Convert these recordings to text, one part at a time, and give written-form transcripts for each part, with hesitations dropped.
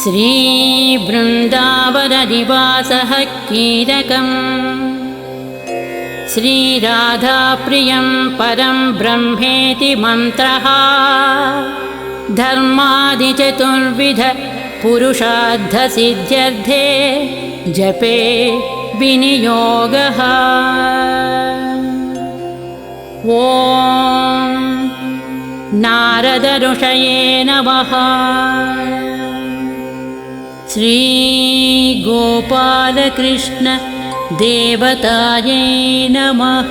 श्रीवृन्दावननिवासः कीलकम् श्रीराधाप्रियं परं ब्रह्मेति मन्त्रः धर्मादिचतुर्विध पुरुषार्थसिद्ध्यर्थे जपे विनियोगः। ॐ नारद ऋषये नमः। श्री गोपालकृष्ण देवतायै नमः।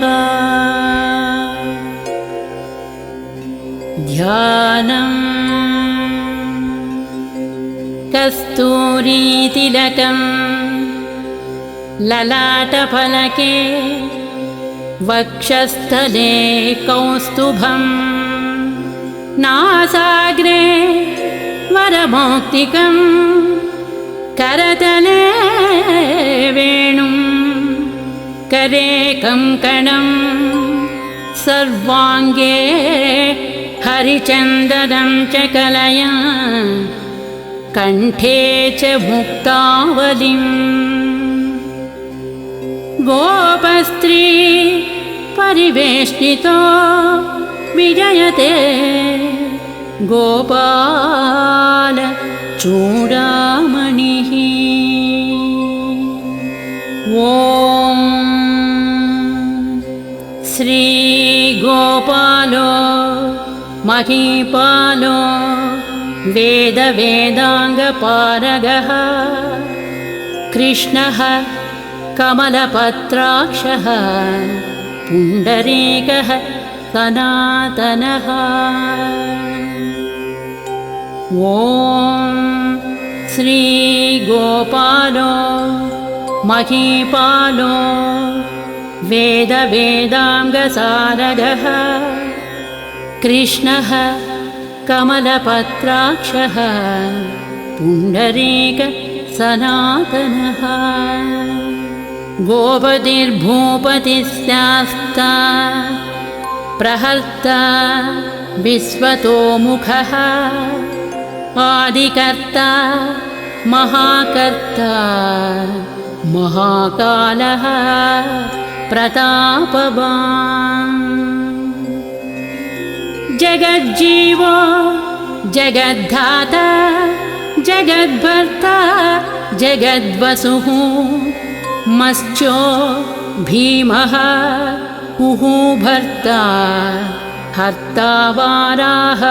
ध्यानम् कस्तूरीतिलकं ललाटफलके वक्षस्थले कौस्तुभं नासाग्रे वरमौक्तिकं करतले वेणुं करे कङ्कणं सर्वाङ्गे हरिचन्दनं च कलया कण्ठे च मुक्तावलिं गोपस्त्री परिवेष्टितो विजयते गोपाल चूडामणिः। ॐ श्री गोपालो महीपालो वेदवेदाङ्गपारगः कृष्णः कमलपत्राक्षः पुण्डरीकः सनातनः। ॐ श्री गोपालो महीपालो वेदवेदाङ्गसारगः कृष्णः कमलपत्राक्षः पुण्डरीक सनातनः। गोपतिर्भूपतिस्यास्ता प्रहर्ता विश्वतोमुखः आदिकर्ता महाकर्ता महाकालः प्रतापवान् जगज्जीवो जगद्धाता जगद्भर्ता जगद्वसुः मत्स्यो भीमः उहु भर्ता हर्ता वाराहमूर्तिमान्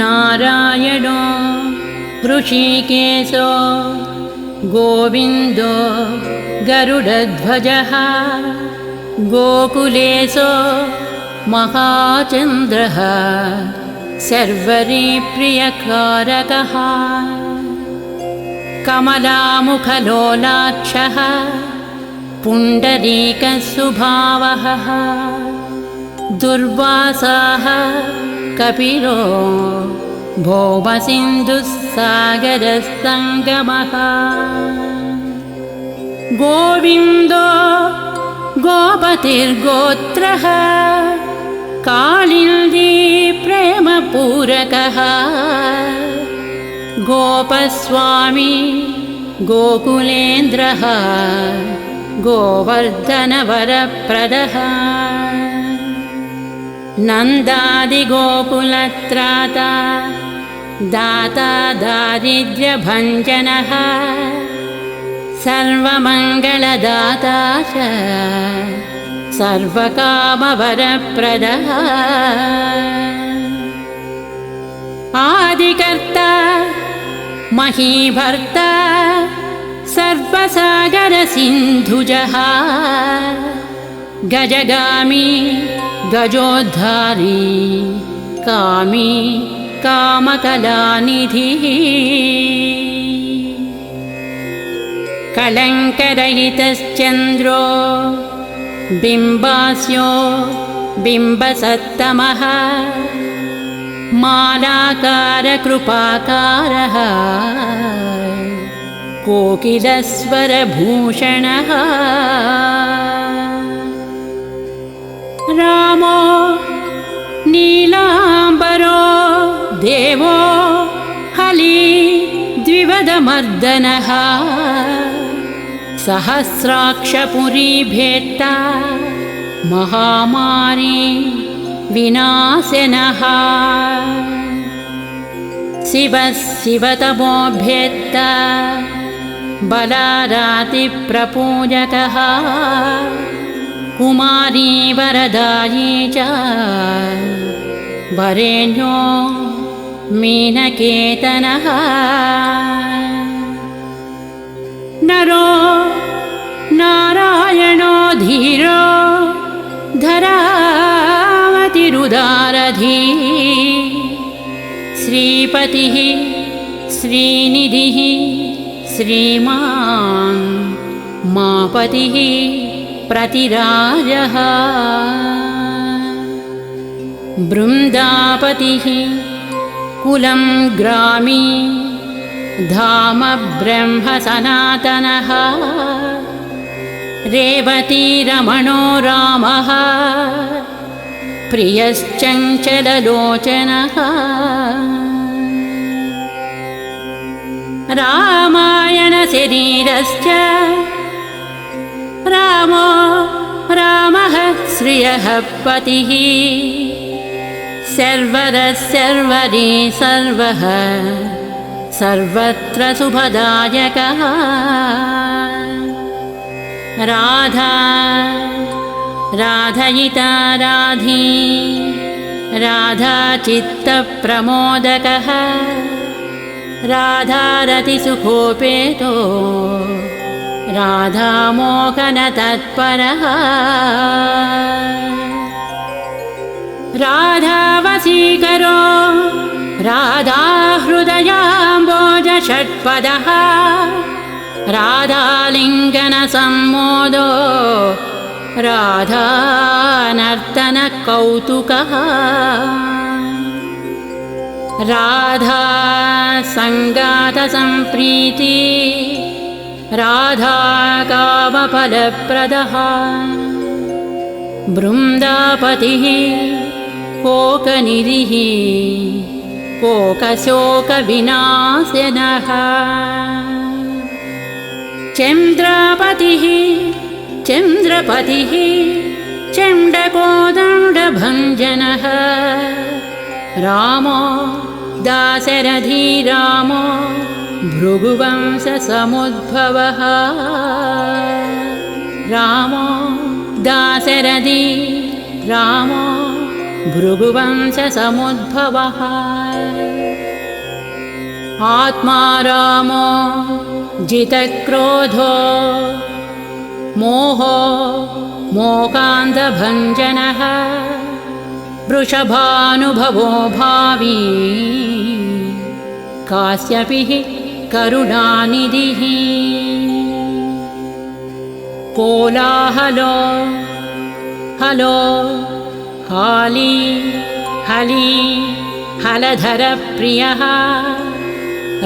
नारायणो ऋषिकेशो गोविन्दो गरुडध्वजः गोकुलेशो महाचन्द्रः सर्वरीप्रियकारकः कमलामुखलोलाक्षः पुण्डरीकस्वभावः दुर्वासाः कपिलो भौमसिन्धुस्सागरसङ्गमः गोविन्दो गोपतिर्गोत्रः कालिन्दी प्रेमपूरकः गोपस्वामी गोकुलेन्द्रः गोवर्धनवरप्रदः नन्दादिगोकुलत्राता दाता दारिद्र्यभञ्जनः सर्वमङ्गलदाता च सर्वकामवरप्रदः आदिकर्ता महीभर्ता सर्वसागरसिन्धुजः गजगामी गजोद्धारी कामी कामकलानिधिः कलङ्करहितश्चन्द्रो बिम्बास्यो बिम्बसत्तमः मालाकारकृपाकारः कोकिलस्वरभूषणः रामो नीलाम्बरो देवो हली द्विवदमर्दनः सहस्राक्षपुरीभेत्ता महामारी विनाशनः शिवः शिवतमोभ्येत्ता बलारातिप्रपूजकः कुमारी वरदायी च वरेण्यो मीनकेतनः नरो नारायणो धीरो धरावतिरुदारधी श्रीपतिः श्रीनिधिः श्रीमान् मापतिः प्रतिराजः बृन्दापतिः कुलं ग्रामी धाम ब्रह्म सनातनः रेवतीरमणो रामः प्रियश्चञ्चललोचनः रामायणशरीरश्च रामो रामः श्रियः पतिः सर्वरः सर्वरी सर्वः सर्वत्र शुभदायकः राधा राधयिता राधी राधाचित्तप्रमोदकः राधारतिसुखोपेतो राधामोहनतत्परः राधावशीकरो राधाहृदयाम्बोजषट्पदः राधालिङ्गनसम्मोदो राधानर्तनकौतुकः राधा सङ्गातसम्प्रीति राधा कामफलप्रदः बृन्दापतिः कोकनिधिः कोकशोकविनाशनः चन्द्रापतिः चन्द्रपतिः चण्डकोदण्डभञ्जनः रामो दाशरथी रामो भृगुवंशसमुद्भवः रामो दाशरथी रामो भृगुवंशसमुद्भवः आत्मा रामो जितक्रोधो मोहो मोकान्धभञ्जनः वृषभानुभवो भावी काश्यपिः करुणानिधिः कोलाहलो हलो हाली हली हलधरप्रियः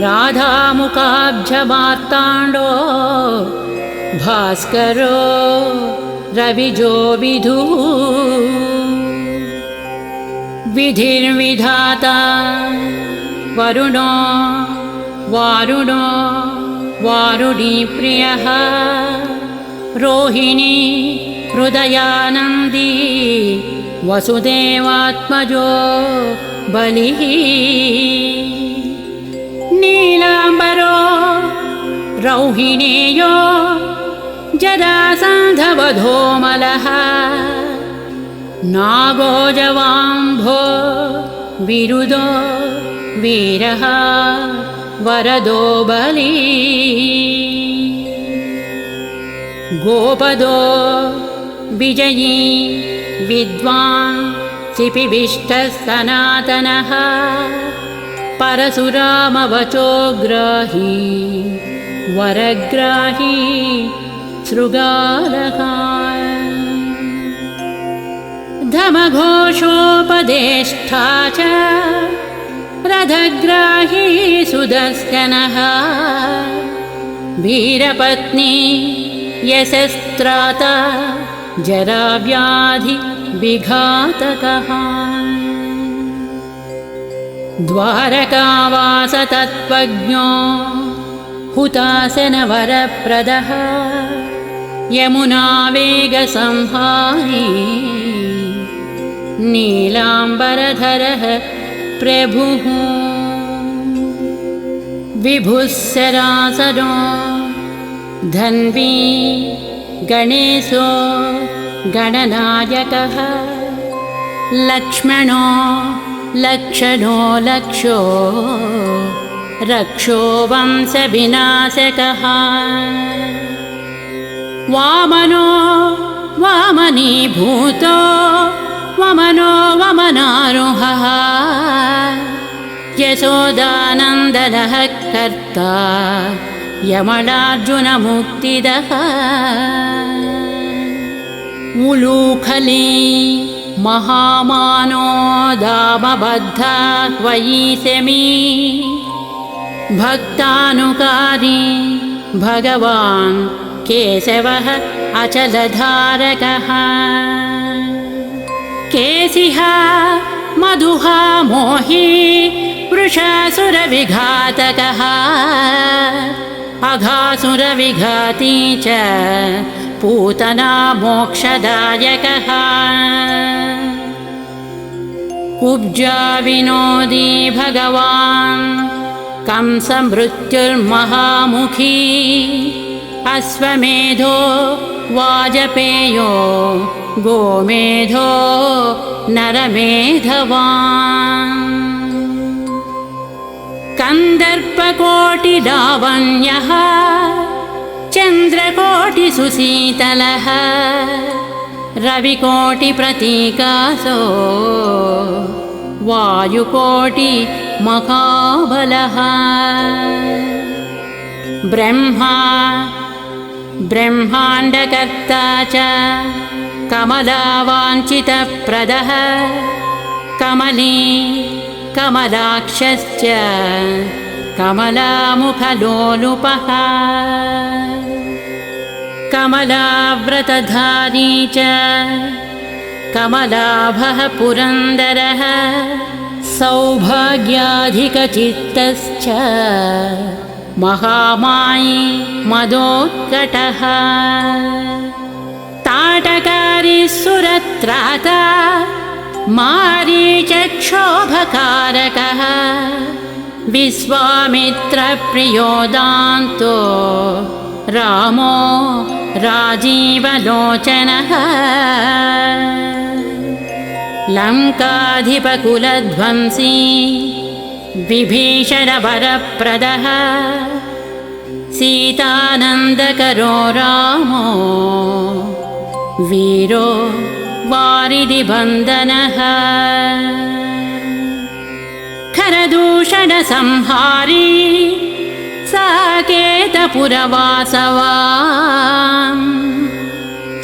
राधामुखाब्जमार्ताण्डो भास्करो रविजो विधुः विधिर्विधाता वरुणो वारुणो वारुणीप्रियः रोहिणी हृदयानन्दी वसुदेवात्मजो बलिः नीलाम्बरो रौहिणेयो जरासन्धवधोमलः नागो जवाम्भो विरुदो वीरः वरदो बली गोपदो विजयी विद्वान् शिपिविष्टः सनातनः परशुरामवचोग्राही वरग्राही शृगालः धमघोषोपदेष्टा च रथग्राही सुदर्शनः वीरपत्नी यशस्त्राता जराव्याधि विघातकः द्वारकावास तत्त्वज्ञो हुतासनवरप्रदः यमुनावेगसंहारी नीलाम्बरधरः प्रभुः विभुः सरासनो धन्वी गणेशो गणनायकः लक्ष्मणो लक्षणो लक्षो रक्षो वंशविनाशकः वामनो वामनीभूतो वमनो वमनारुहः यशोदानन्दनः कर्ता यमलार्जुनमुक्तिदः उलूखली महामानो दामबद्धा त्वयि शमी भक्तानुकारी भगवान् केशवः अचलधारकः केशिः मधुः मोही वृषासुरविघातकः अघासुरविघाती च पूतना मोक्षदायकः कुब्जा विनोदी भगवान् कंसमृत्युर्महामुखी अश्वमेधो वाजपेयो गोमेधो नरमेधवान् कन्दर्पकोटिलावण्यः चन्द्रकोटिसुशीतलः रविकोटिप्रतीकासो वायुकोटिमहाबलः ब्रह्मा ब्रह्माण्डकर्ता च कमलावाञ्छितप्रदः कमली कमलाक्षश्च कमलामुखलोलुपः कमलाव्रतधारी च कमलाभः पुरन्दरः सौभाग्याधिकचित्तश्च महामायी मदोत्कटः ताटकारी सुरत्राता मारीचक्षोभकारकः विश्वामित्रप्रियो दान्तो रामो राजीवलोचनः लङ्काधिपकुलध्वंसी विभीषणवरप्रदः सीतानन्दकरो रामो वीरो वारिधिबन्धनः खरदूषणसंहारी साकेतपुरवासवान्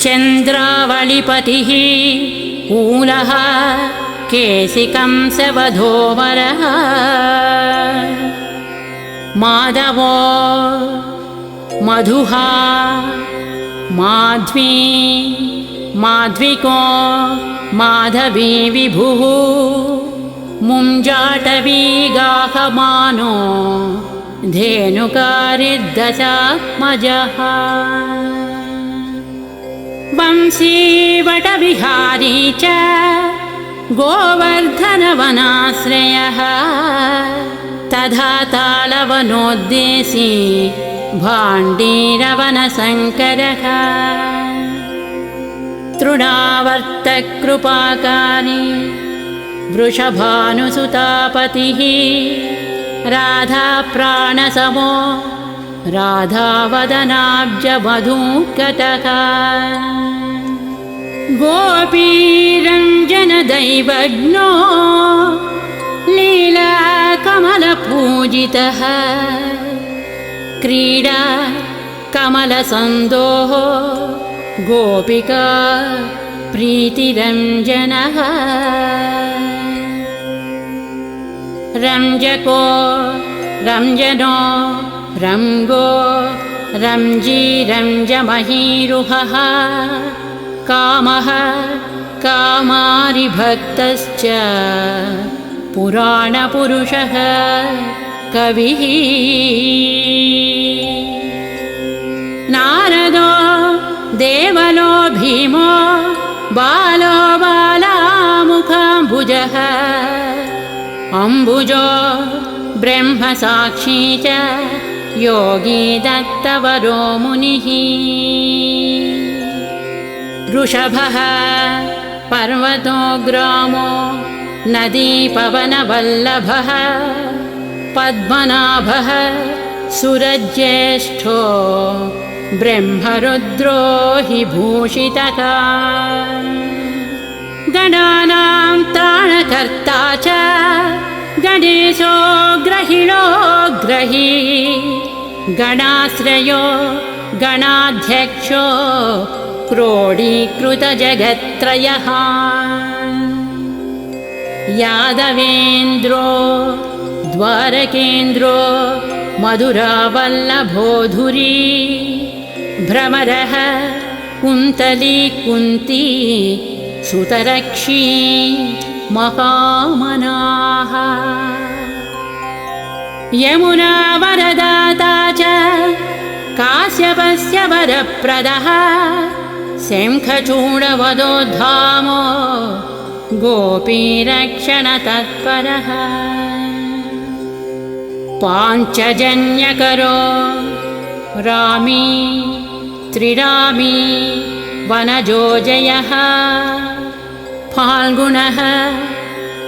चन्द्रावलिपतिः कूलः केशिकंसवधोवरः माधवो मधुः माध्वी माध्विको माधवी विभुः मुञ्जाटवी गाहमानो धेनुकारिर्दशात्मजः वंशीवटविहारी च गोवर्धनवनाश्रयः तथा तालवनोद्देशी भाण्डीरवनशङ्करः तृणावर्तकृपाकारी वृषभानुसुतापतिः राधाप्राणसमो राधावदनाब्जमधुकटः गोपीरञ्जनदैवज्ञो लीलाकमलपूजितः क्रीडा कमलसन्दोः गोपिका प्रीतिरञ्जनः रञ्जको रञ्जनो रङ्गो रञ्जी रञ्जमहीरुहः कामः कामारिभक्तश्च पुराणपुरुषः कविः नारदो देवलो भीमो बालो बालामुखाम्बुजः अम्बुजो ब्रह्मसाक्षी च योगी दत्तवरो मुनिः वृषभः पर्वतो ग्रामो नदी पवनवल्लभः पद्मनाभः सुरज्येष्ठो ब्रह्मरुद्रो हि भूषितः गणानां त्राणकर्ता च गणेशो ग्रहिणो ग्रही गणाश्रयो गणाध्यक्षो क्रोडीकृतजगत्त्रयः यादवेन्द्रो द्वारकेन्द्रो मधुरावल्लभोधुरी भ्रमरः कुन्तली कुन्ती सुतरक्षी महामनाः यमुना वरदाता च काश्यपस्य वरप्रदः शङ्खचूडवदोद्धामो गोपीरक्षणतत्परः पाञ्चजन्यकरो रामी त्रिरामी वनजोजयः फाल्गुनः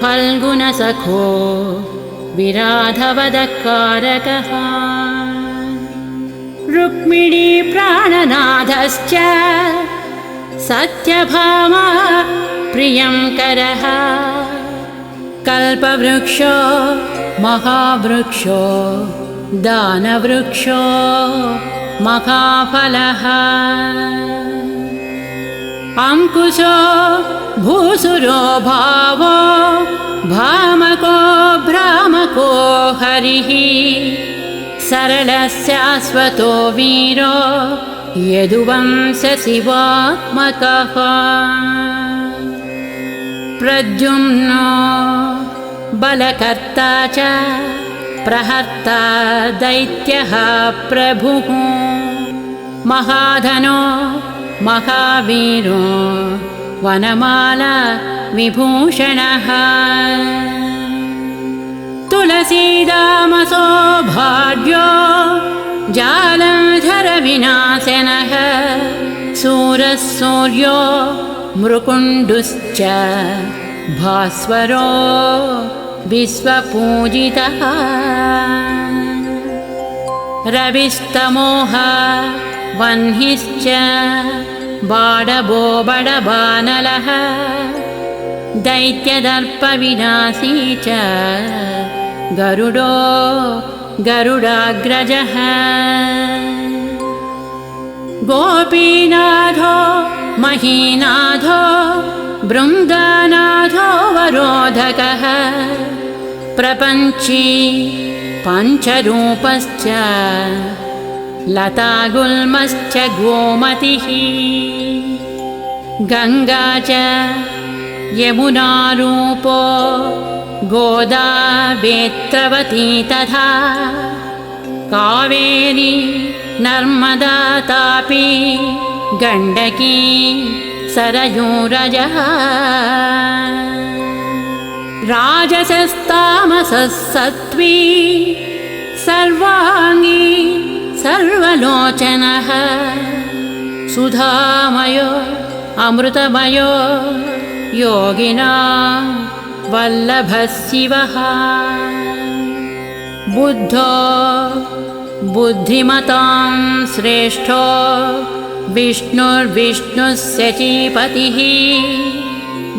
फाल्गुनसखो विराधवदकारकः रुक्मिणी प्राणनाथश्च सत्यभामा प्रियङ्करः कल्पवृक्षो महावृक्षो दानवृक्षो महाफलः अंकुशो भूसुरो भावो भामको भ्रामको हरिः सरलस्याश्वतो वीरो यदुवंशशिवात्मकः प्रद्युम्नो बलकर्ता च प्रहर्ता दैत्यः प्रभुः महाधनो महावीरो वनमाला विभूषणः तुलसीदामसो भाग्यो जालधरविनाशनः सूरः सूर्यो मृकुण्डुश्च भास्वरो विश्वपूजितः रविस्तमोः वह्निश्च बाडबो बडबानलः दैत्यदर्पविनाशी च गरुडो गरुडाग्रजः गोपीनाथो महीनाथो बृन्दानाथो वरोधकः प्रपञ्ची पञ्चरूपश्च लतागुल्मश्च गोमतिः गङ्गा च यमुनारूपो गोदा वेत्रवती तथा कावेरी नर्मदा तापी गण्डकी सरयूरजः राजसस्तामसः सत्त्वी सर्वाङ्गी सर्वलोचनः सुधामयो अमृतमयो योगिनां वल्लभः शिवः बुद्धो बुद्धिमतां श्रेष्ठो विष्णुर्विष्णुः शचीपतिः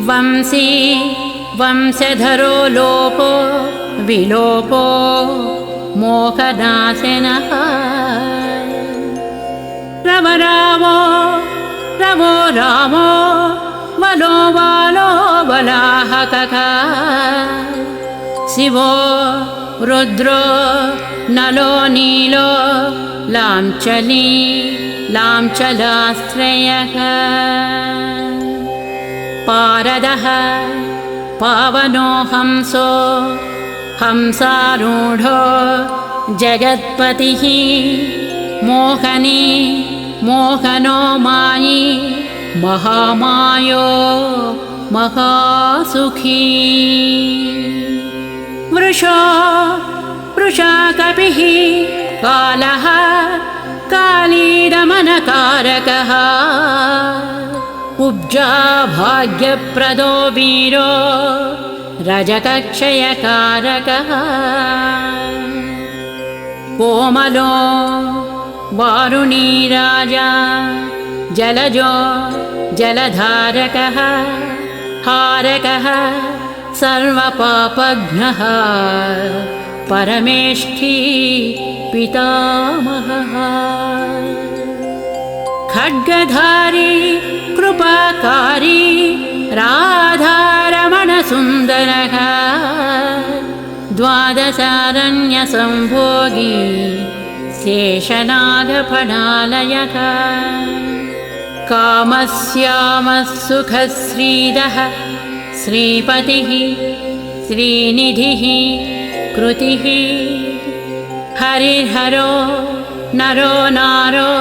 वंशी वंशधरो लोको विलोको मोहनाशनः रवरावो रवो रामो वलो वालो वलाहकः शिवो रुद्रो नलो नीलो लाञ्चली लाञ्चलाश्रयः पारदः पावनो हंसो हंसारूढो जगत्पतिः मोहनी मोहनो मायी महामायो महासुखी वृषो वृषाकपिः कालः कालीदमनकारकः कुब्जा भाग्यप्रदो वीरो रजकक्षयकारकः कोमलो वारुणी राजा जलजो जलधारकः हारकः सर्वपापघ्नः परमेष्ठी पितामहः खड्गधारी कृपाकारी राधारमणसुन्दरः द्वादशारण्यसंभोगी शेषनागफणालयः कामस्यामः सुखश्रीदः श्रीपतिः श्रीनिधिः कृतिः हरिर्हरो नरो नारो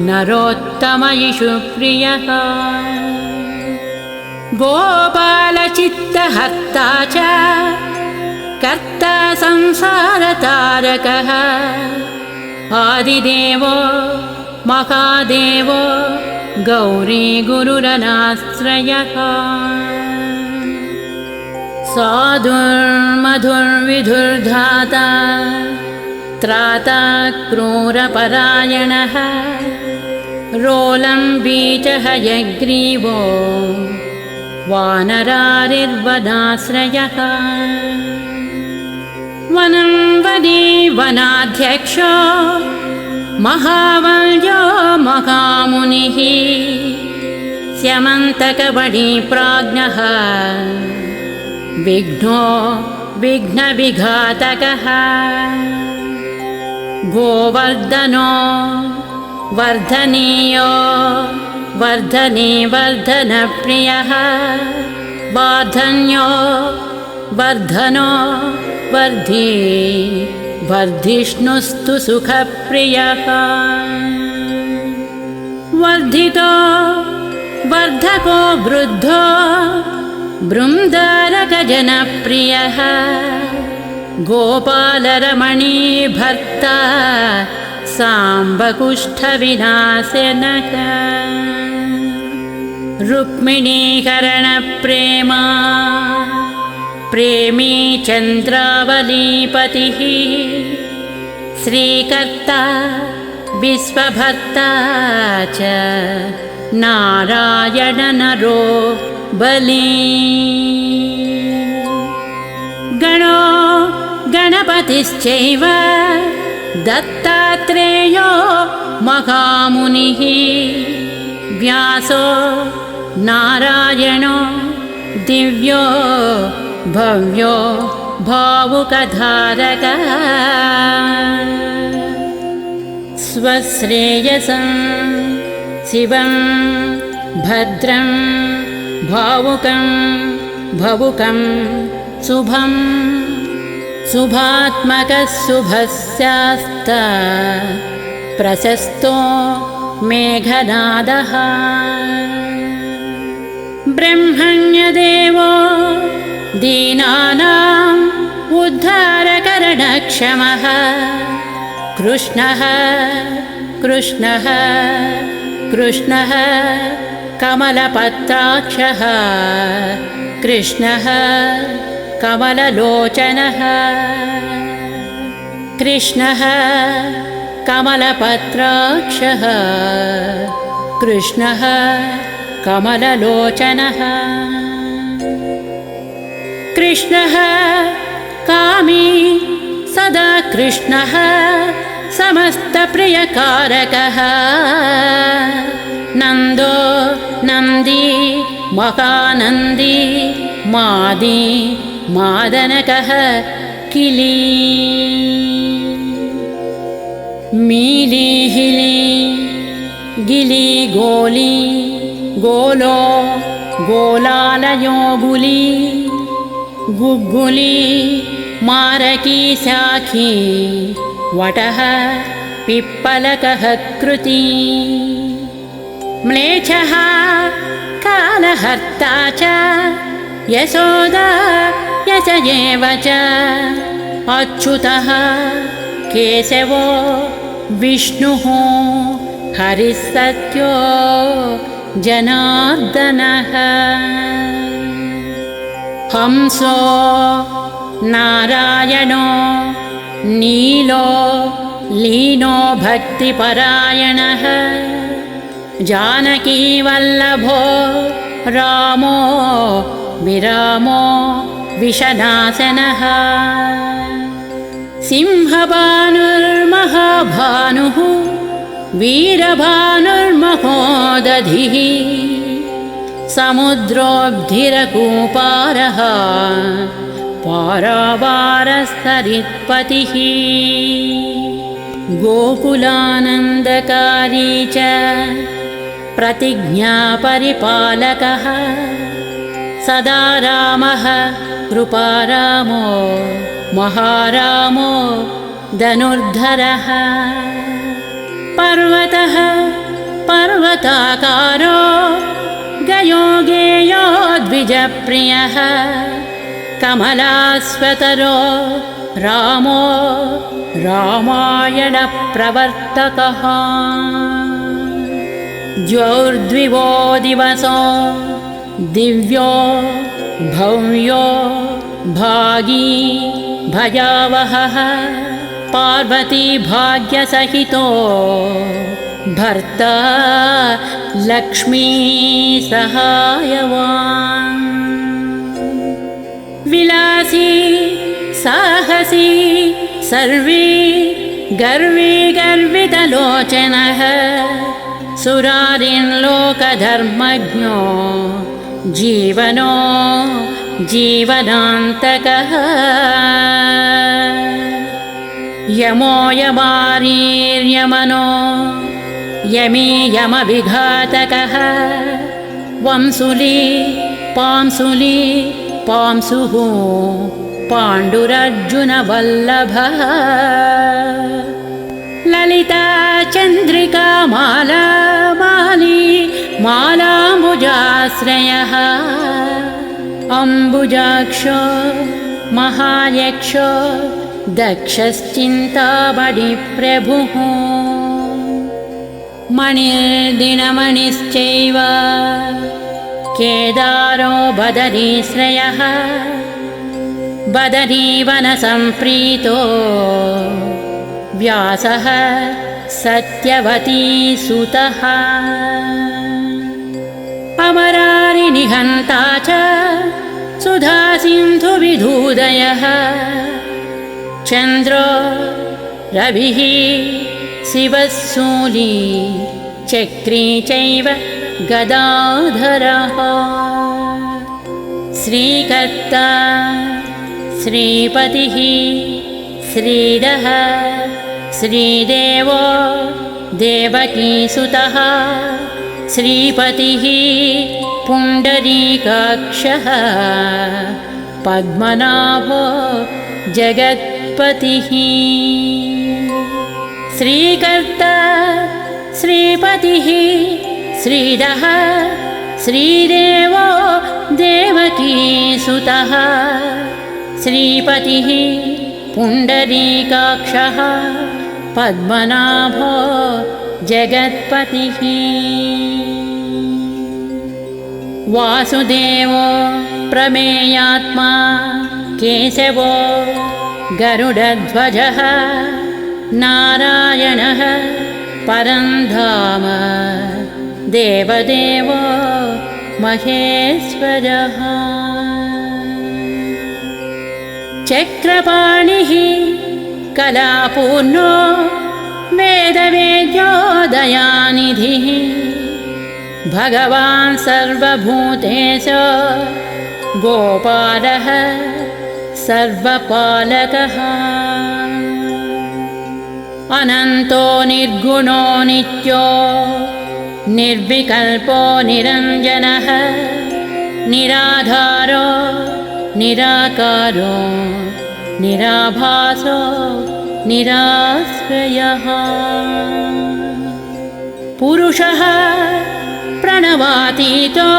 नरोत्तमयिषु प्रियः गोपालचित्तहर्ता च कर्ता संसारतारकः आदिदेवो महादेवो गौरी गुरुरनाश्रयः साधुर्मधुर्विधुर्धाता त्राता क्रूरपरायणः रोलम्बीचः यग्रीवो वानरारिर्वनाश्रयः वनं वदी वनाध्यक्षो महावल्यो महामुनिः स्यमन्तकवणिप्राज्ञः विघ्नो विघ्नविघातकः गोवर्धनो वर्धनीयो वर्धनी वर्धनप्रियः वार्धन्यो वर्धनो वर्धी वर्धिष्णुस्तु सुखप्रियः वर्धितो वर्धको वृद्धो बृन्दारकजनप्रियः गोपालरमणी भर्ता साम्बकुष्ठविनाशनः रुक्मिणीकरणप्रेमा प्रेमी चन्द्रावलीपतिः श्रीकर्ता विश्वभर्ता च नारायणनरो बली गणो गणपतिश्चैव दत्तात्रेयो महामुनिः व्यासो नारायणो दिव्यो भव्यो भावुकधारकः स्वश्रेयसं शिवं भद्रं भावुकं भवुकं शुभं शुभात्मकः शुभस्यास्ता प्रशस्तो मेघनादः ब्रह्मण्यदेवो दीनानाम् उद्धारकरणक्षमः कृष्णः कृष्णः कृष्णः कमलपत्राक्षः कृष्णः कमललोचनः कृष्णः कमलपत्राक्षः कृष्णः कमललोचनः कृष्णः कामी सदा कृष्णः समस्तप्रियकारकः नन्दो नन्दी महानन्दी मादी मादनकः किली मीली हिली गिली गोली गोलो गोलालयो गुली गुग्गुली मारकी शाखी वटः पिप्पलकः कृती म्लेच्छः कालहर्ता च यशोदा यश एव च अच्युतः केशवो विष्णुः हरिः सत्यो जनार्दनः हंसो नारायणो नीलो लीनो भक्तिपरायणः जानकीवल्लभो रामो विरामो विषनाशनः सिंहभानुर्महाभानुः वीरभानुर्महोदधिः समुद्रोऽब्धिरकूपारः पारावारस्तरित्पतिः गोकुलानन्दकारी च प्रतिज्ञापरिपालकः सदा रामः कृपारामो महारामो धनुर्धरः पर्वतः पर्वताकारो गयो गेयो द्विजप्रियः कमलास्वतरो रामो रामायणप्रवर्तकः द्वौर्द्विवो दिवसो दिव्यो भव्यो भागी भयावहः पार्वती भाग्यसहितो भर्ता लक्ष्मी सहायवान् विलासी साहसी सर्वी गर्वी गर्वितलोचनः सुरारिन्लोकधर्मज्ञो जीवनो जीवनान्तकः यमो यमारीर्यमनो यमी यमविघातकः वंसुली पांसुली पांसुः पाण्डुरर्जुनवल्लभः ललिता चन्द्रिका माला माली मालाम्बुजाश्रयः अम्बुजाक्षो महायक्षो दक्षश्चिन्तामणिप्रभुः मणिर्दिनमणिश्चैव केदारो बदरीश्रयः बदरीवनसम्प्रीतो व्यासः सत्यवतीसुतः अमरारिनिहन्ता च सुधासिन्धुविधूदयः चन्द्रो रविः शिवः शूली चक्री चैव गदाधरः श्रीकर्ता श्रीपतिः श्रीधः श्रीदेवो देवकीसुतः श्रीपतिः पुण्डरीकाक्षः पद्मनाभो जगत्पतिः श्रीकर्ता श्रीपतिः श्रीधः श्रीदेवो देवकीसुतः श्रीपतिः पुण्डरीकाक्षः पद्मनाभो जगत्पतिः वासुदेवो प्रमेयात्मा केशवो गरुडध्वजः नारायणः परन्धाम देवदेवो महेश्वरः चक्रपाणिः कलापूर्णो वेदवेद्यो दयानिधिः भगवान् सर्वभूतेषु गोपालः सर्वपालकः अनन्तो निर्गुणो नित्यो निर्विकल्पो निरञ्जनः निराधारो निराकारो निराभासो निराश्रयः पुरुषः प्रणवातीतो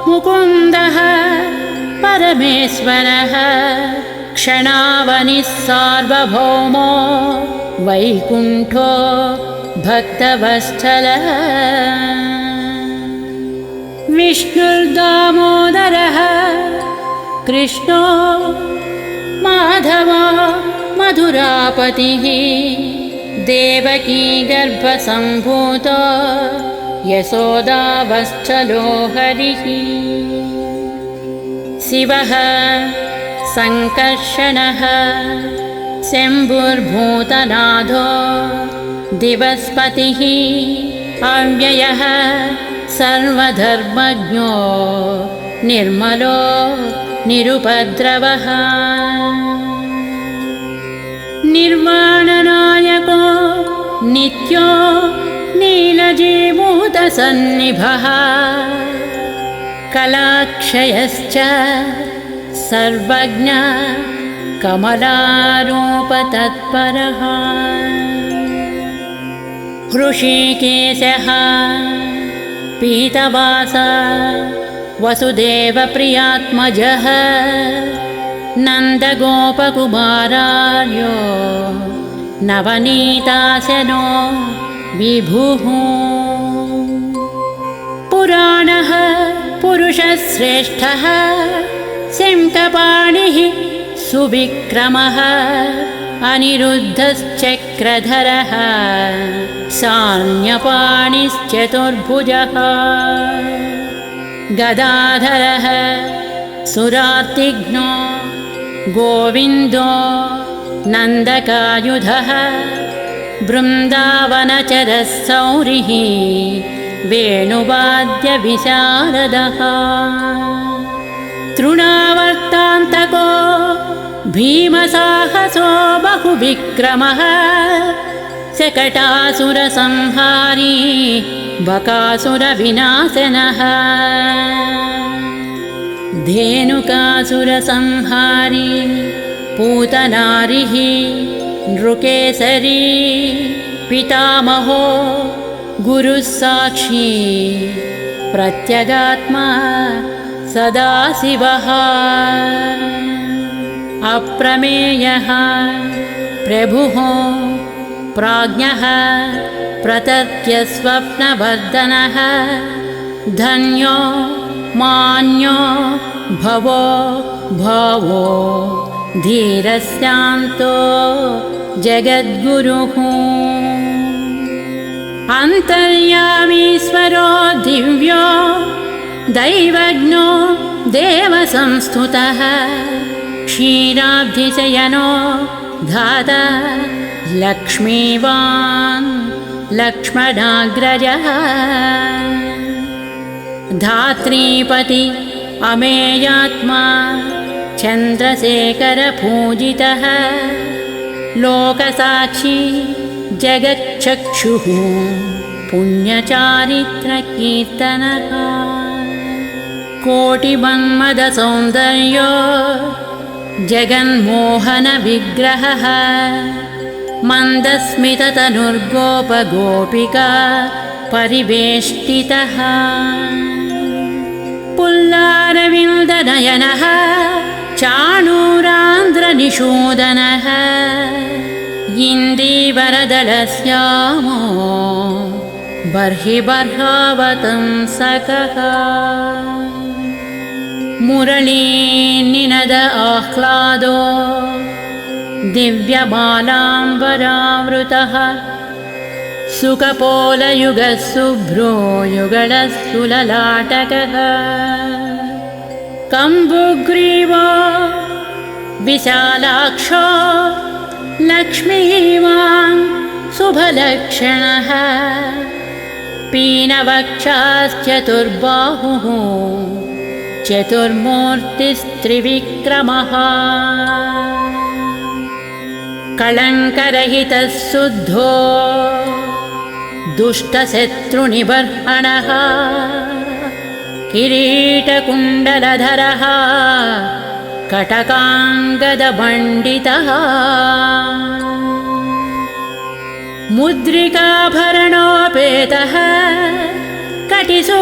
मुकुन्दः परमेश्वरः क्षणावनिः सार्वभौमो वैकुण्ठो भक्तवत्सलः विष्णुर्दामोदरः कृष्णो माधवो मधुरापतिः देवकी गर्भसम्भूतो यशोदावत्सलो हरिः शिवः सङ्कर्षणः शम्भुर्भूतनाथो दिवस्पतिः अव्ययः सर्वधर्मज्ञो निर्मलो निरुपद्रवः निर्वाणनायको नित्यो नीलजीमूतसन्निभः कलाक्षयश्च सर्वज्ञ कमलारूपतत्परः हृषीकेशः पीतवासा वसुदेवप्रियात्मजः नन्दगोपकुमारार्यो नवनीताशनो विभुः पुराणः पुरुषश्रेष्ठः शङ्खपाणिः सुविक्रमः अनिरुद्धश्चक्रधरः साम्यपाणिश्चतुर्भुजः गदाधरः सुरार्तिघ्नो गोविन्दो नन्दकायुधः बृन्दावनचरः सौरिः वेणुवाद्यविशारदः तृणावर्तान्तको भीमसाहसो बहुविक्रमः शकटासुरसंहारी बकासुरविनाशनः धेनुकासुरसंहारी पूतनारिः नृकेसरी पितामहो गुरुः साक्षी प्रत्यगात्मा सदाशिवः अप्रमेयः प्रभुः प्राज्ञः प्रतत्यस्वप्नवर्धनः धन्यो मान्यो भवो भावो धीरस्यान्तो जगद्गुरुः अन्तर्यामीश्वरो दिव्यो दैवज्ञो देवसंस्तुतः क्षीराब्धिशयनो धाता लक्ष्मीवान् लक्ष्मणाग्रजः धात्रीपति अमेयात्मा चन्द्रशेखरपूजितः लोकसाक्षी जगच्चक्षुः पुण्यचारित्रकीर्तनः कोटिमन्मदसौन्दर्यो जगन्मोहनविग्रहः मन्दस्मिततनुर्गोपगोपिका परिवेष्टितः पुल्लारविन्दनयनः चाणूरान्ध्रनिषूदनः इन्दीवरदलश्यामो बर्हिबर्हावतंसकः मुरलीनिनद आह्लादो दिव्यबालाम्बरावृतः सुकपोलयुगशुभ्रो युगलसुललाटकः कम्बुग्रीवो विशालाक्षो लक्ष्मीवान् शुभलक्षणः पीनवक्षाश्चतुर्बाहुः चतुर्मूर्तिस्त्रिविक्रमः कलङ्करहितः शुद्धो दुष्टशत्रुनिबर्हणः किरीटकुण्डलधरः कटकाङ्गदमण्डितः मुद्रिकाभरणोपेतः कटिसूत्रविराजितः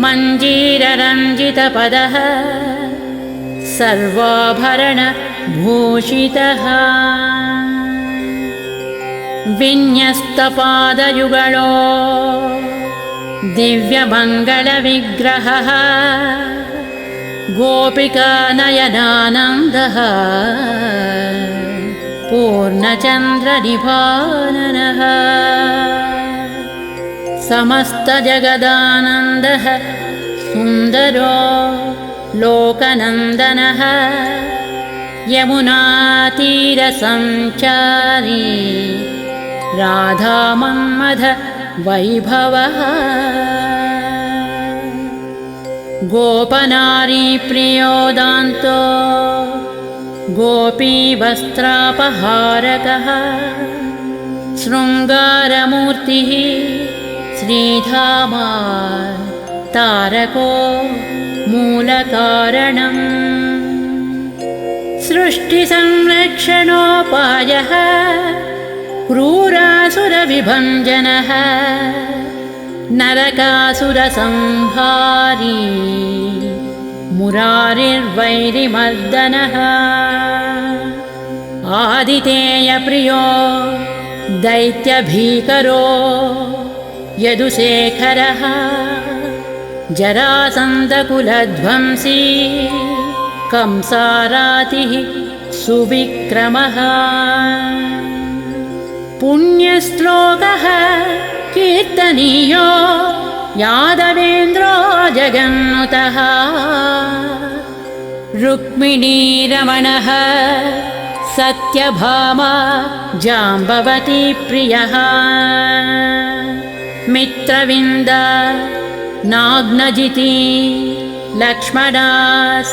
मञ्जीररञ्जितपदः सर्वाभरणभूषितः विन्यस्तपादयुगलो दिव्यमङ्गलविग्रहः गोपिकानयनानन्दः पूर्णचन्द्रनिभाननः समस्तजगदानन्दः सुन्दरो लोकनन्दनः यमुनातीरसञ्चारी राधामन्मथ वैभवः गोपनारीप्रियोदान्तो गोपीवस्त्रापहारकः शृङ्गारमूर्तिः श्रीधामा तारको मूलकारणम् सृष्टिसंरक्षणोपायः क्रूरासुरविभञ्जनः नरकासुरसंहारी मुरारिर्वैरिमर्दनः आदितेयप्रियो दैत्यभीकरो यदुशेखरः जरासन्धकुलध्वंसी कंसारातिः सुविक्रमः पुण्यश्लोकः कीर्तनीयो यादवेन्द्रो जगन्नुतः रुक्मिणीरमणः सत्यभामा जाम्बवती प्रियः मित्रविन्दा नाग्नजिती लक्ष्मणा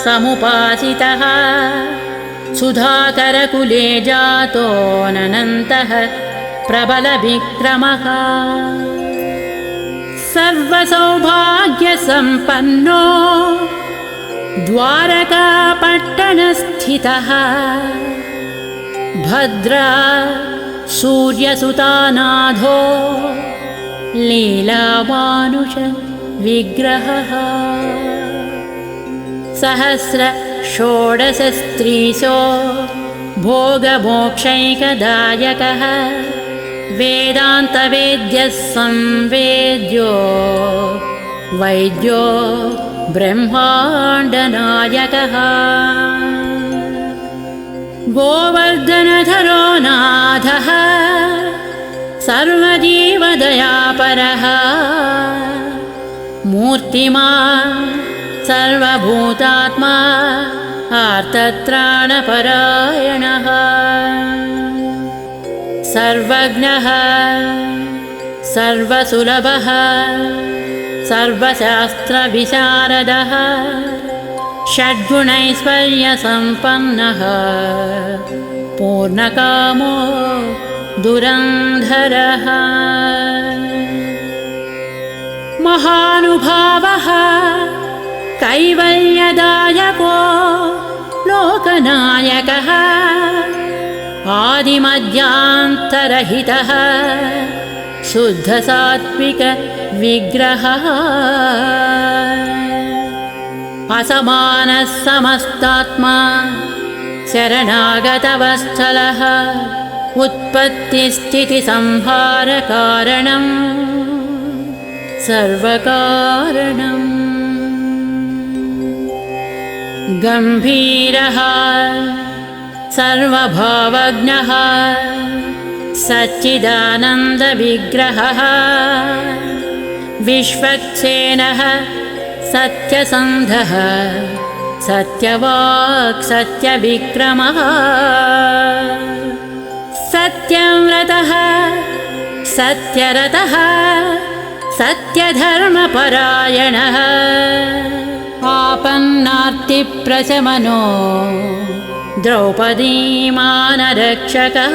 समुपासितः सुधाकरकुले जातो ननन्तः प्रबलविक्रमः सर्वसौभाग्यसम्पन्नो द्वारकापट्टणस्थितः भद्रा सूर्यसुतानाथो लीलामानुष विग्रहः सहस्रषोडशस्त्रीशो भोगमोक्षैकदायकः वेदान्तवेद्यः संवेद्यो वैद्यो ब्रह्माण्डनायकः गोवर्धनधरो नाथः सर्वजीवदयापरः मूर्तिमान् सर्वभूतात्मा आर्तत्राणपरायणः सर्वज्ञः सर्वसुलभः सर्वशास्त्रविशारदः षड्गुणैश्वर्यसम्पन्नः पूर्णकामो दुरन्धरः महानुभावः कैवल्यदायको लोकनायकः आदिमध्यान्तरहितः शुद्धसात्विकविग्रहः असमानः समस्तात्मा शरणागतवत्सलः उत्पत्तिस्थितिसंहारकारणं सर्वकारणम् गम्भीरः सर्वभावज्ञः सच्चिदानन्दविग्रहः विश्वक्सेनः सत्यसन्धः सत्यवाक् सत्यविक्रमः सत्यव्रतः सत्यरतः सत्यधर्मपरायणः आपन्नार्तिप्रशमनो द्रौपदीमानरक्षकः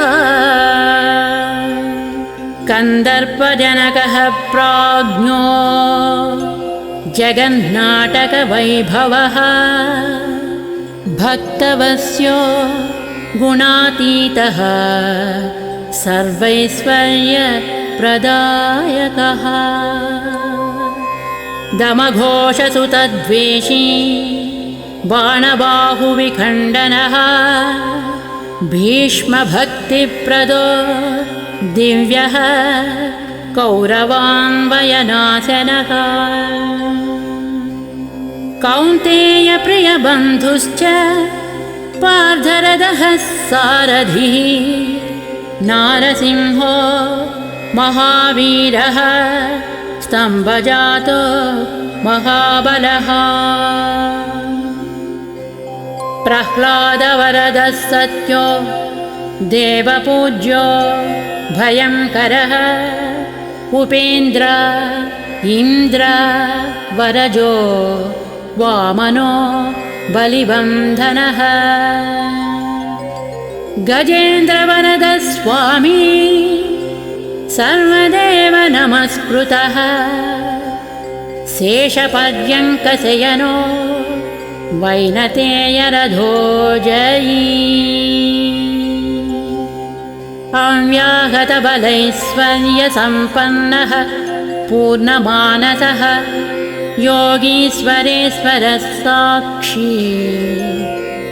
कन्दर्पजनकः प्राज्ञो जगन्नाटकवैभवः भक्तवस्यो गुणातीतः सर्वैश्वर्यप्रदायकः दमघोषसुतद्वेषी बाणबाहुविखण्डनः भीष्मभक्तिप्रदो दिव्यः कौरवान्वयनाशनः कौन्तेयप्रियबन्धुश्च पार्थरथः सारथिः नारसिंहो महावीरः स्तम्भजातो महाबलः प्रह्लादवरदः सत्यो देवपूज्यो भयङ्करः उपेन्द्र इन्द्र वरजो वामनो बलिबन्धनः गजेन्द्रवरदः स्वामी सर्वदेव नमस्कृतः शेषपर्यङ्कशयनो वैनतेयरथोजयी अव्याहतबलैश्वर्यसम्पन्नः पूर्णमानसः योगीश्वरेश्वरः साक्षी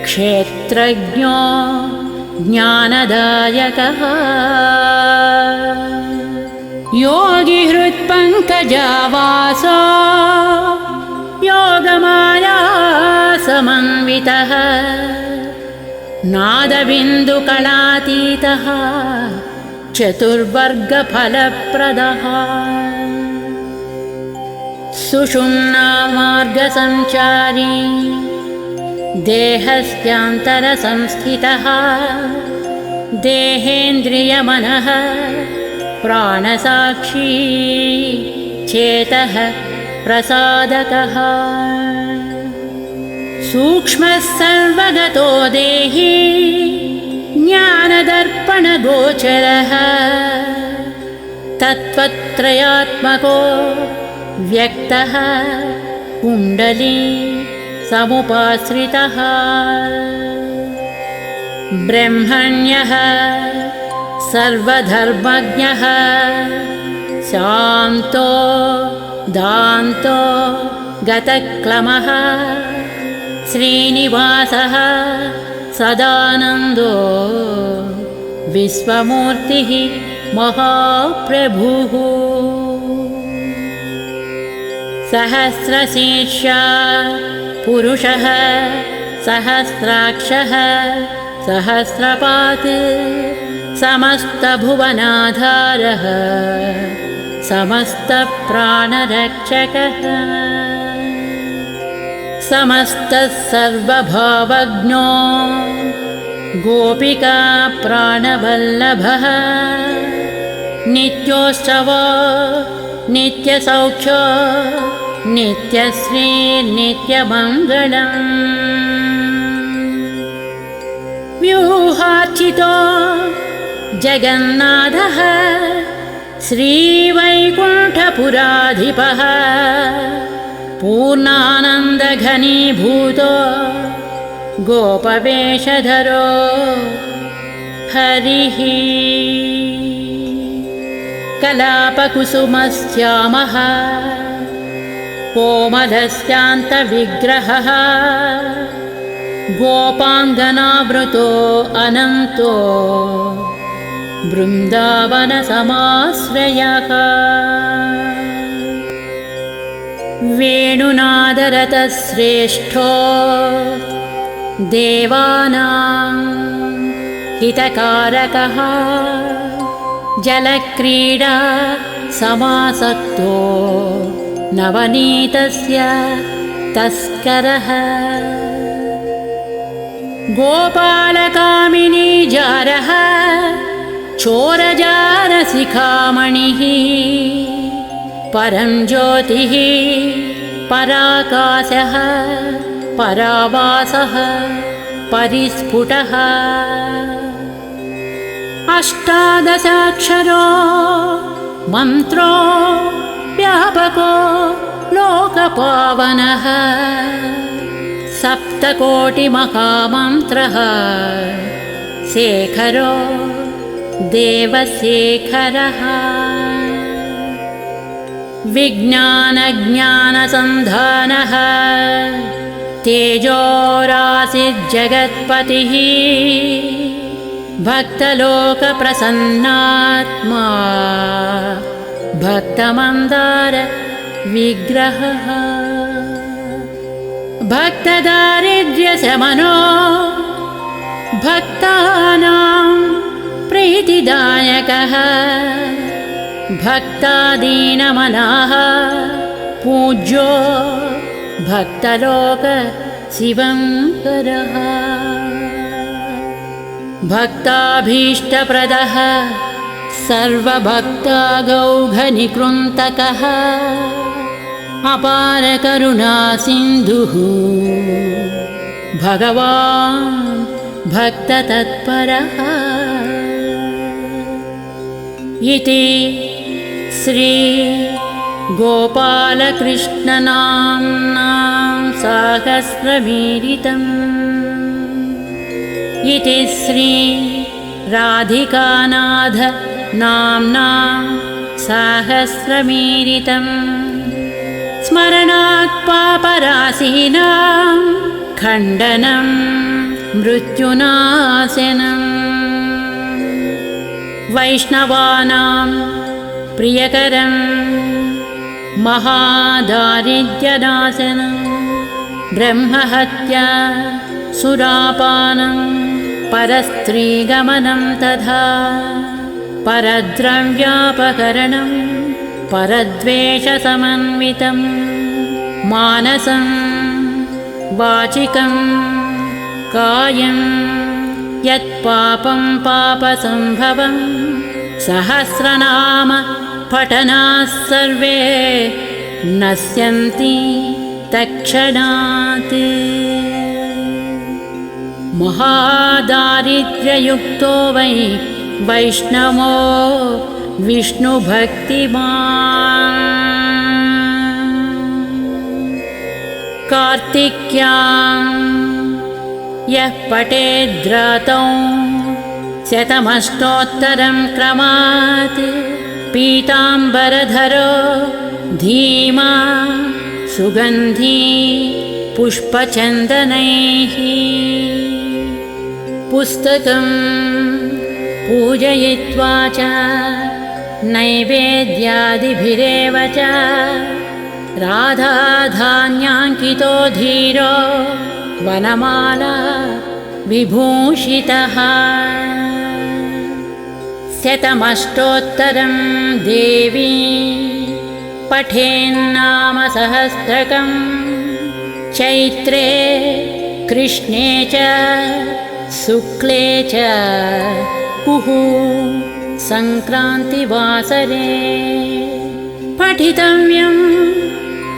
क्षेत्रज्ञो ज्ञानदायकः योगिहृत्पङ्कजावासो योगमायासमन्वितः नादबिन्दुकलातीतः चतुर्वर्गफलप्रदः सुषुम्नामार्गसञ्चारी देहस्यान्तरसंस्थितः देहेन्द्रियमनः प्राणसाक्षी चेतः प्रसादकः सूक्ष्मः सर्वगतो देही ज्ञानदर्पणगोचरः तत्त्वत्रयात्मको व्यक्तः कुण्डली समुपाश्रितः ब्रह्मण्यः सर्वधर्मज्ञः शान्तो दान्तो गतक्लमः श्रीनिवासः सदानन्दो विश्वमूर्तिः महाप्रभुः सहस्रशीर्षा पुरुषः सहस्राक्षः सहस्रपात् समस्तभुवनाधारः समस्तप्राणरक्षकः समस्तः सर्वभावज्ञो गोपिका प्राणवल्लभः नित्योत्सवो नित्यसौख्यो नित्यश्रीर्नित्यमङ्गलम् व्यूहार्चितो जगन्नाथः श्रीवैकुण्ठपुराधिपः पूर्णानन्दघनीभूतो गोपवेशधरो हरिः कलापकुसुमश्यामः कोमलस्यान्तविग्रहः गोपाङ्गनावृतो अनन्तो बृन्दावनसमाश्रयः वेणुनादरतश्रेष्ठो देवानां हितकारकः जलक्रीडा समासक्तो नवनीतस्य तस्करः गोपालकामिनी जारः चोरजारशिखामणिः परं ज्योतिः पराकाशः परावासः परिस्फुटः अष्टादशाक्षरो मन्त्रो व्यापको लोकपावनः सप्तकोटिमहामन्त्रः शेखरो देवशेखरः विज्ञानज्ञानसन्धानः तेजोराशिर्जगत्पतिः भक्तलोकप्रसन्नात्मा भक्तमन्दार विग्रहः भक्तदारिद्र्यशमनो भक्तानां प्रीतिदायकः भक्तादीनमनाः पूज्यो भक्तलोक शिवङ्करः भक्ताभीष्टप्रदः सर्वभक्तागौघनिकृन्तकः अपारकरुणासिन्धुः भगवान् भक्ततत्परः इति श्री गोपालकृष्णनाम्नां सहस्रमीरितम् इति श्री राधिकानाथ नाम्नां सहस्रमीरितम् स्मरणात् पापराशीनां खण्डनं मृत्युनाशनम् वैष्णवानां प्रियकरं महादारिद्र्यनाशनं ब्रह्महत्या सुरापानं परस्त्रीगमनं तथा परद्रव्यापकरणं परद्वेषसमन्वितं मानसं वाचिकं कायं यत्पापं पापसम्भवं सहस्रनाम पठनात् सर्वे नश्यन्ति तत्क्षणात् महादारिद्र्ययुक्तो वै वैष्णवो विष्णुभक्तिमान् कार्तिक्यां यः पठेद्रातौ शतमष्टोत्तरं क्रमात् पीताम्बरधरो धीमा सुगन्धी पुष्पचन्दनैः पुस्तकं पूजयित्वा च नैवेद्यादिभिरेव च राधाधान्याङ्कितो धीरो वनमाला विभूषितः शतमष्टोत्तरं देवी पठेन्नाम सहस्रकं चैत्रे कृष्णे च शुक्ले च कुहू संक्रान्तिवासरे पठितव्यं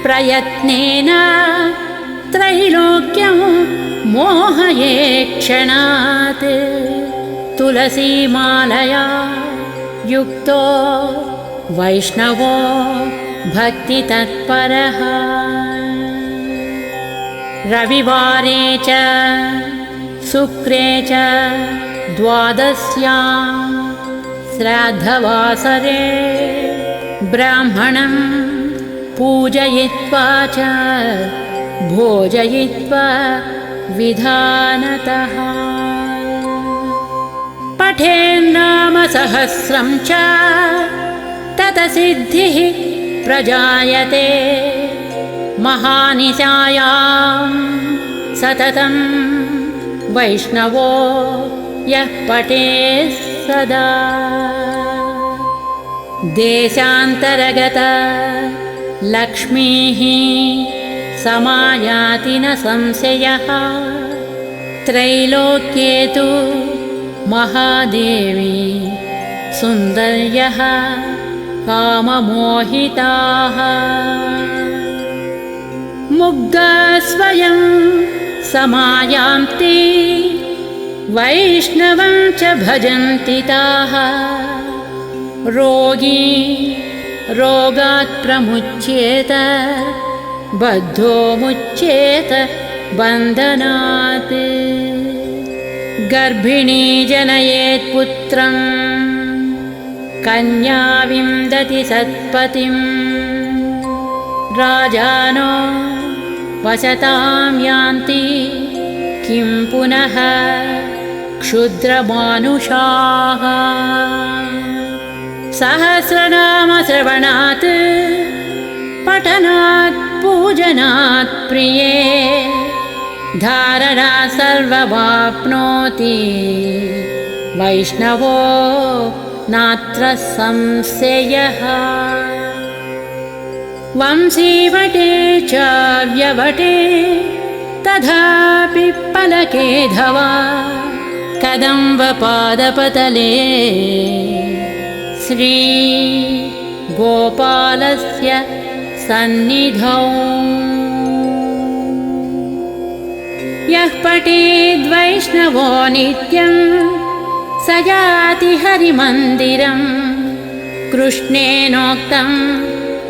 प्रयत्नेन त्रैलोक्यं मोहये क्षणात् तुलसीमालया युक्तो वैष्णवो भक्तितत्परः रविवारे च शुक्रे च द्वादश्यां श्राद्धवासरे ब्राह्मणं पूजयित्वा च भोजयित्वा विधानतः पठेन्नाम सहस्रं च ततसिद्धिः प्रजायते महानिशायां सततं वैष्णवो यः पठेत् सदा देशान्तरगत लक्ष्मीः समायाति न संशयः त्रैलोक्ये तु महादेवी सुन्दर्यः काममोहिताः मुग्धा स्वयं समायान्ति वैष्णवं च भजन्ति ताः रोगी रोगात् प्रमुच्येत बद्धो मुच्येत बन्धनात् गर्भिणी जनयेत् पुत्रं कन्या विन्दति सत्पतिं राजानो वसतां यान्ति किं पुनः क्षुद्रमानुषाः सहस्रनामश्रवणात् पठनात् पूजनात् प्रिये धारणा सर्ववाप्नोति वैष्णवो नात्र संशयः वंशीवटे च व्यवटे तथापि पलकेधवा कदम्बपादपतले श्रीगोपालस्य सन्निधौ यः पठेद्वैष्णवो नित्यं स याति हरिमन्दिरं कृष्णेनोक्तं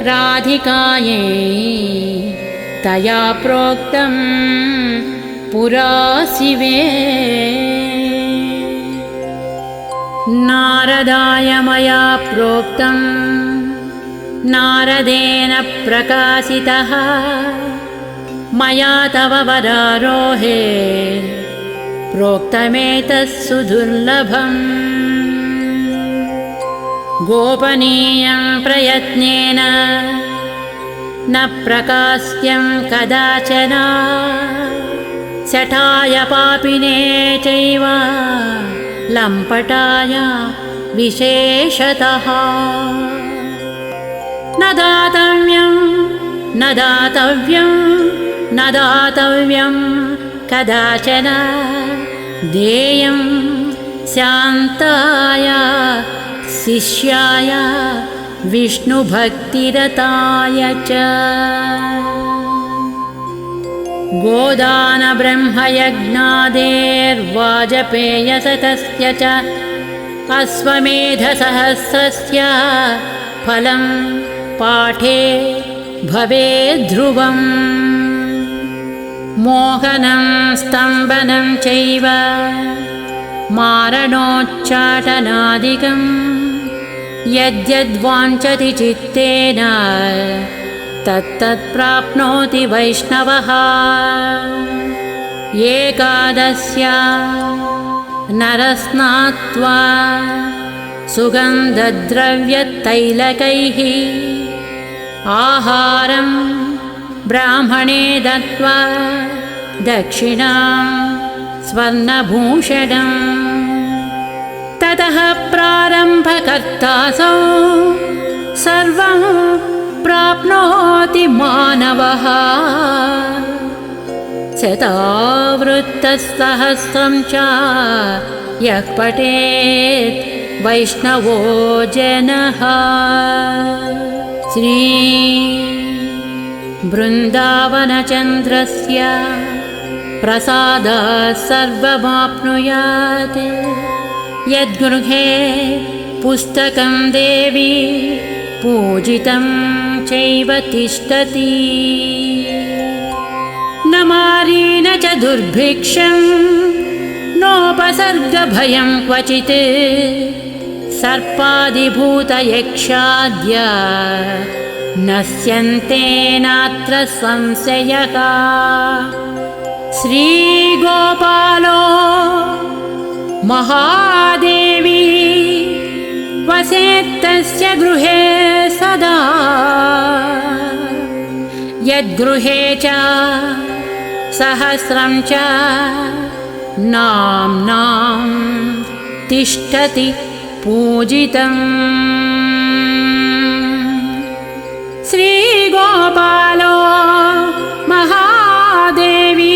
राधिकायै तया प्रोक्तं पुरा शिवे नारदाय मया प्रोक्तं नारदेन प्रकाशितः मया तव वरारोहे प्रोक्तमेतत् सुदुर्लभम् गोपनीयं प्रयत्नेन न प्रकाश्यं कदाचन शठाय पापिने चैव लम्पटाय विशेषतः न दातव्यं न दातव्यं न दातव्यं कदाचन देयं शान्ताय शिष्याय विष्णुभक्तिरताय च गोदानब्रह्मयज्ञादेर्वाजपेयशतस्य च अश्वमेधसहस्रस्य फलं पाठे भवेद्ध्रुवम् मोहनं स्तम्भनं चैव मारणोच्चाटनादिकं यद्यद्वाञ्छति चित्तेन तत्तत्प्राप्नोति वैष्णवः एकादश्या नरस्नात्वा सुगन्धद्रव्यतैलकैः आहारं ब्राह्मणे दत्त्वा दक्षिणां स्वर्णभूषणं ततः प्रारम्भकर्तासौ सर्वं प्राप्नोति मानवः शतावृत्तसहस्रं च यः पठेत् वैष्णवो जनः श्री बृन्दावनचन्द्रस्य प्रसादात् सर्वमाप्नुयात् यद्गृहे पुस्तकं देवी पूजितं चैव तिष्ठति न मारी न च दुर्भिक्षं नोपसर्गभयं क्वचित् सर्पादिभूतयक्षाद्य नश्यन्ते नात्र संशयः श्रीगोपालो महादेवी वसेत्तस्य गृहे सदा यद्गृहे च सहस्रं च नाम्नां तिष्ठति पूजितम् श्रीगोपालो महादेवी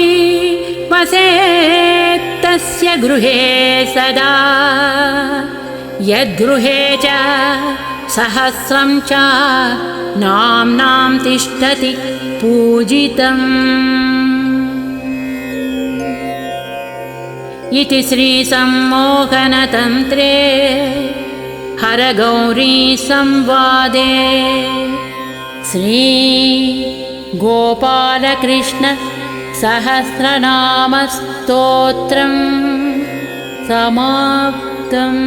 वसेत्तस्य गृहे सदा यद्गृहे च सहस्रं च नाम्नां तिष्ठति पूजितम् इति श्रीसम्मोहनतन्त्रे हरगौरी संवादे श्रीगोपालकृष्ण सहस्रनामस्तोत्रम् समाप्तम्।